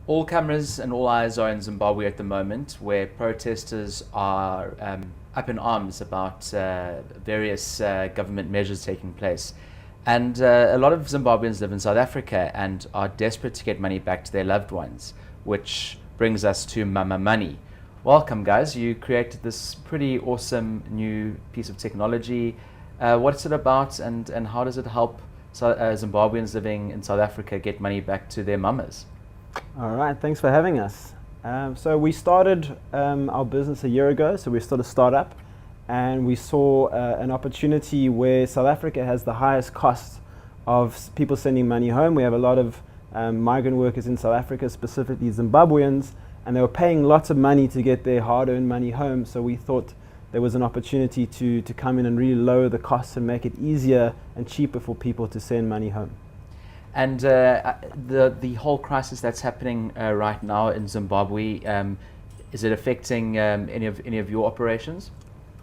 All cameras and all eyes are in Zimbabwe at the moment, where protesters are up in arms about various government measures taking place. And a lot of Zimbabweans live in South Africa and are desperate to get money back to their loved ones, which brings us to Mama Money. Welcome, guys. You created this pretty awesome new piece of technology. What's it about, and how does it help Zimbabweans living in South Africa get money back to their mamas? All right, thanks for having us. So we started our business a year ago, so we're still a startup, and we saw an opportunity where South Africa has the highest cost of people sending money home. We have a lot of migrant workers in South Africa, specifically Zimbabweans, and they were paying lots of money to get their hard-earned money home, so we thought there was an opportunity to come in and really lower the costs and make it easier and cheaper for people to send money home. And the whole crisis that's happening right now in Zimbabwe, is it affecting any of your operations?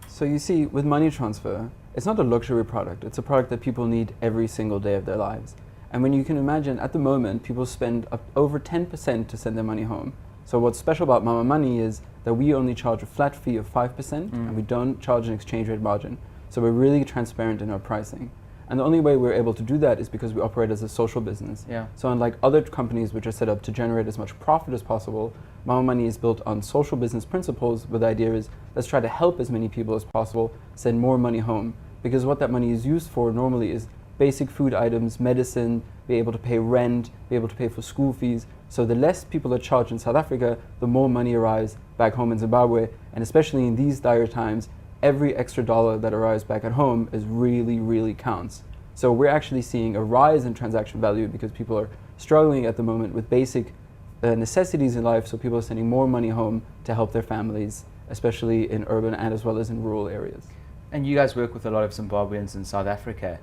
So you see, with money transfer, it's not a luxury product. It's a product that people need every single day of their lives. And when you can imagine, at the moment, people spend over 10% to send their money home. So what's special about Mama Money is that we only charge a flat fee of 5%, and we don't charge an exchange rate margin. So we're really transparent in our pricing. And the only way we're able to do that is because we operate as a social business. Yeah. So unlike other companies which are set up to generate as much profit as possible, Mama Money is built on social business principles, where the idea is let's try to help as many people as possible send more money home. Because what that money is used for normally is basic food items, medicine, be able to pay rent, be able to pay for school fees. So the less people are charged in South Africa, the more money arrives back home in Zimbabwe. And especially in these dire times, every extra dollar that arrives back at home is really counts. So we're actually seeing a rise in transaction value because people are struggling at the moment with basic necessities in life, so people are sending more money home to help their families, especially in urban and as well as in rural areas. And you guys work with a lot of Zimbabweans in South Africa.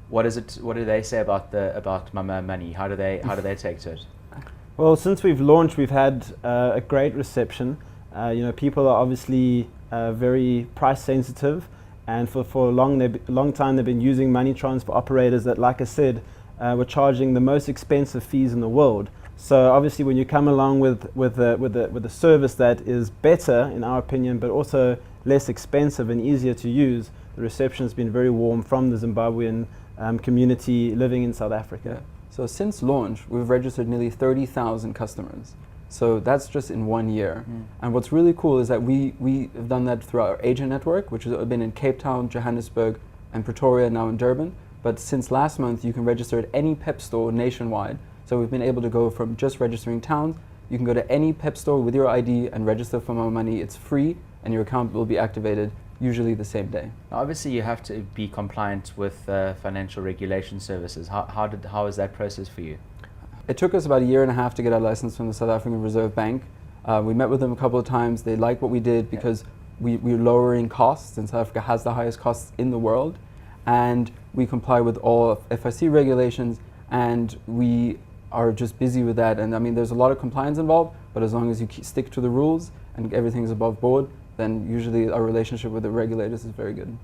What do they say about Mama Money? How do they take to it? Well, since we've launched, we've had a great reception. People are obviously very price sensitive, and for a long time they've been using money transfer operators that, like I said, were charging the most expensive fees in the world. So obviously, when you come along with a service that is better, in our opinion, but also less expensive and easier to use, the reception has been very warm from the Zimbabwean community living in South Africa. So since launch, we've registered nearly 30,000 customers. So that's just in 1 year. And what's really cool is that we have done that through our agent network, which has been in Cape Town, Johannesburg, and Pretoria, now in Durban. But since last month, you can register at any PEP store nationwide. So we've been able to go from just registering towns. You can go to any PEP store with your ID and register for Mama Money. It's free, and your account will be activated usually the same day. Now, obviously, you have to be compliant with financial regulation services. How is that process for you? It took us about 1.5 years to get our license from the South African Reserve Bank. We met with them a couple of times. They liked what we did because we're lowering costs, and South Africa has the highest costs in the world. And we comply with all FIC regulations, and we are just busy with that. And I mean, there's a lot of compliance involved, but as long as you stick to the rules and everything's above board, then usually our relationship with the regulators is very good.